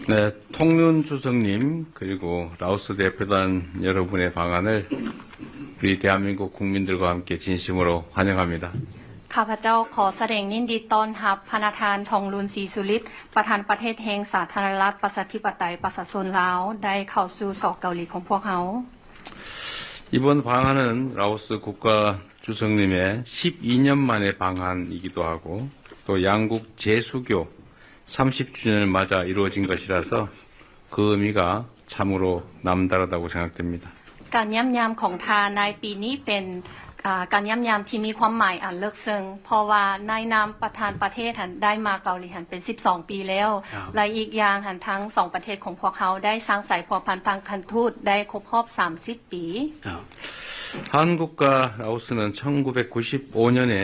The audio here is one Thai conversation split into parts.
네, 통륜 주석님 그리고 라오스 대표단 여러분의 방안을 우리 대한민국 국민들과 함께 진심으로 환영합니다. ข้าพเจ้าขอแสดงยินดีต้อนรับพระประธานทองลุนศรีสุฤทธิ์ประธานประเทศแห่งสาธารณรัฐประชาธิปไตยประชาชนลาวได้เข้าสู่สอกเกาหลีของพวกเขา 이번 방안은 라오스 국가 주석님의 12년 만의 방안이기도 하고 또 양국 재수교 30주년을 맞아 이루어진 것이라서 그 의미가 참으로 남다르다고 생각됩니다. การย่ำยามของทานในปีนี้เป็นการย่ำยามที่มีความหมายอันเลิกซึ้งเพราะว่าในนามประธานประเทศหันได้มาเกาหลีหันเป็น12ปีแล้วและอีกอย่างหันทั้ง2ประเทศของพวกเขาได้สร้างสายพัวพันทางการทูตได้ครบรอบ30ปี 한국과 라오스는 1995년에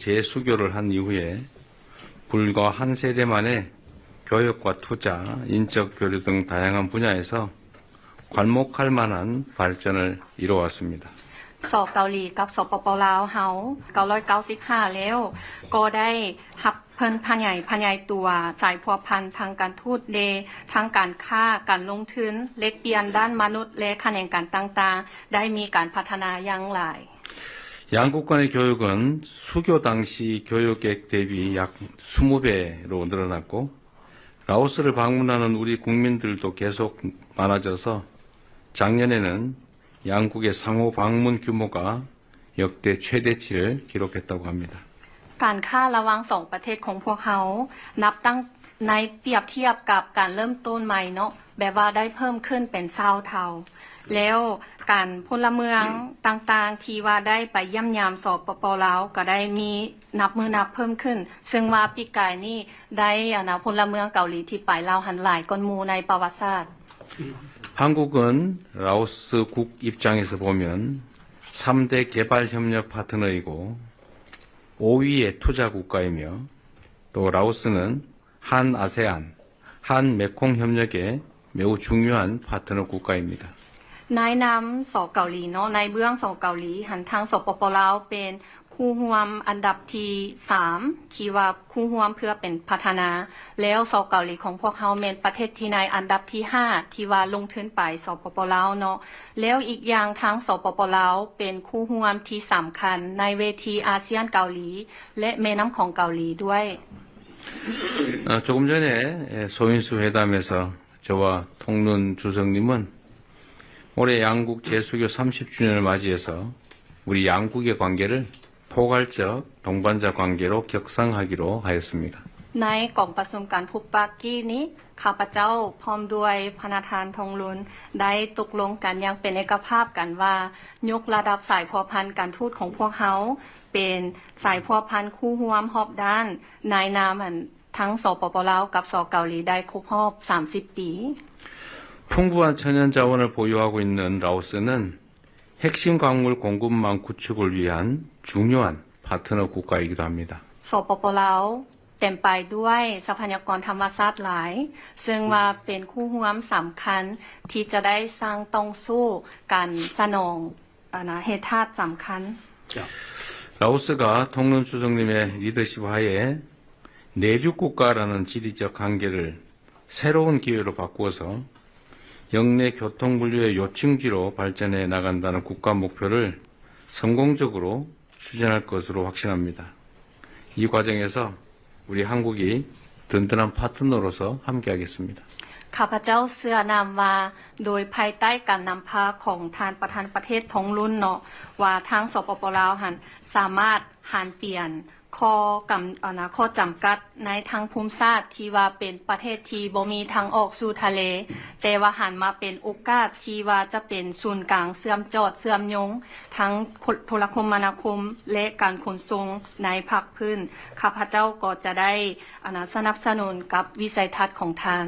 재수교를 한 이후에 불과 한 세대 만에 교육과 투자, 인적 교류 등 다양한 분야에서 괄목할 만한 발전을 이뤄왔습니다. สอบเกาหลีกับสปป.ลาวเฮา995แล้วก็ได้รับเพิ่นพยายตัวสายพัวพันทางการทูตเดทางการค้าการลงทุนเล็กเปลี่ยนด้านมนุษย์และแขนงการต่างๆได้มีการพัฒนาอย่างหลาย 양국 간의 교육은 수교 당시 교육액 대비 약 20배로 늘어났고 라오스를 방문하는 우리 국민들도 계속 많아져서 작년에는 양국의 상호 방문 규모가 역대 최대치를 기록했다고 합니다. การค้าระหว่าง2ประเทศของพวกเขานับตั้งในเปรียบเทียบกับการเริ่มต้นใหม่เนาะแบบว่าได้เพิ่มขึ้นเป็น20เท่าแล้วการพลเมืองต่างๆที่ว่าได้ไปเยี่ยมยามสปป.ลาวก็ได้มีนับมือนับเพิ่มขึ้นซึ่งว่าปีกายนี้ได้พลเมืองเกาหลีที่ไปลาวหันหลายก้นหมู่ในประวัติศาสตร์ 한국은 라오스 국 입장에서 보면 3대 개발협력 파트너이고 5위의 투자 국가이며 또 라오스는 한 아세안, 한 메콩 협력의 매우 중요한 파트너 국가입니다. ในนามสเกาหลีเนาะในเบื้องสเกาหลีหันทางสปป.ลาวเป็นคู่ร่วมอันดับที่3ที่ว่าคู่ร่วมเพื่อเป็นพัฒนาแล้วสเกาหลีของพวกเขาเป็นประเทศที่ในอันดับที่5ที่ว่าลงทุนไปสปป.ลาวเนาะแล้วอีกอย่างทางสปป.ลาวเป็นคู่ร่วมที่สำคัญในเวทีอาเซียนเกาหลีและแม่น้ำของเกาหลีด้วย 조금 전에 소인수 회담에서 저와 통륜 주석님은 올해 양국 재수교 30주년을 맞이해서 우리 양국의 관계를 포괄적 동반자 관계로 격상하기로 하였습니다. ในกล่องประชุมการพบปะกี้นี้ข้าพเจ้าพร้อมด้วยพระประธานทองลุนได้ตกลงกันอย่างเป็นเอกภาพกันว่ายกระดับสายพัวพันการทูตของพวกเขาเป็นสายพัวพันคู่ร่วมรอบด้านในนามทั้งสปป.ลาวกับสเกาหลีได้ครบรอบ30ปี 풍부한 천연 자원을 보유하고 있는 라오스는 핵심 광물 공급망 구축을 위한 중요한 파트너 국가이기도 합니다. สปป.ลาวเต็มไปด้วยทรัพยากรธรรมชาติหลายซึ่งว่าเป็นคู่ร่วมสำคัญที่จะได้สร้างต้องสู้การสนองเหตุธาตุสำคัญ 라오스가 통륜 주석님의 리더십 하에 내륙 국가라는 지리적 관계를 새로운 기회로 바꾸어서 영내 교통 물류의 요충지로 발전해 나간다는 국가 목표를 성공적으로 추진할 것으로 확신합니다. 이 과정에서 우리 한국이 든든한 파트너로서 함께하겠습니다. ข้าพเจ้าเชื่อนำว่าโดยภายใต้การนำพาของทานประธานประเทศทองลุนเนาะว่าทางสปป.ลาวหันสามารถหันเปลี่ยนข้อจำกัดในทางภูมิศาสตร์ที่ว่าเป็นประเทศที่บ่มีทางออกสู่ทะเลแต่ว่าหันมาเป็นโอกาสที่ว่าจะเป็นศูนย์กลางเชื่อมจอดเชื่อมโยงทั้งโทรคมนาคมและการขนส่งในภาคพื้นข้าพเจ้าก็จะได้สนับสนุนกับวิสัยทัศน์ของทาน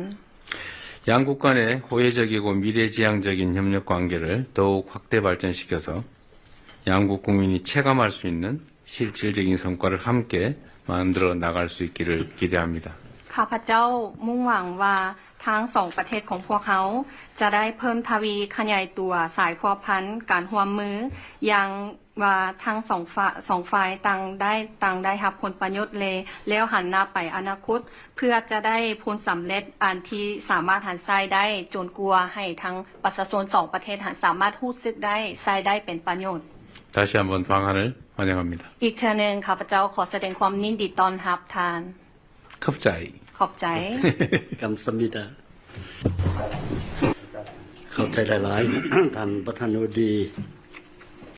양국 간의 호혜적이고 미래지향적인 협력 관계를 더욱 확대 발전시켜서 양국 국민이 체감할 수 있는 실질적인 성과를 함께 만들어 나갈 수 있기를 기대합니다. ข้าพเจ้ามุ่งหวังว่าทั้ง2ประเทศของพวกเขาจะได้เพิ่มทวีขยายตัวสายพัวพันการร่วมมืออย่าง ว่าทั้งสองฝ่ายต่างได้รับผลประโยชน์เลยแล้วหันหน้าไปอนาคต เพื่อจะได้ผลสำเร็จอันที่สามารถหันใช้ได้จนกลัวให้ทั้งประชาชนสองประเทศหันสามารถพูดซึกได้ใช้ได้เป็นประโยชน์ 다시 한번 방한을 환영합니다. อีกเทื่อหนึงข้าพเจ้าขอแสดงความยินดีต้อนรับทาน 컵자이. ขอบใจ กำสมิดาเข้าใจหลายๆ ท่านประธานวดี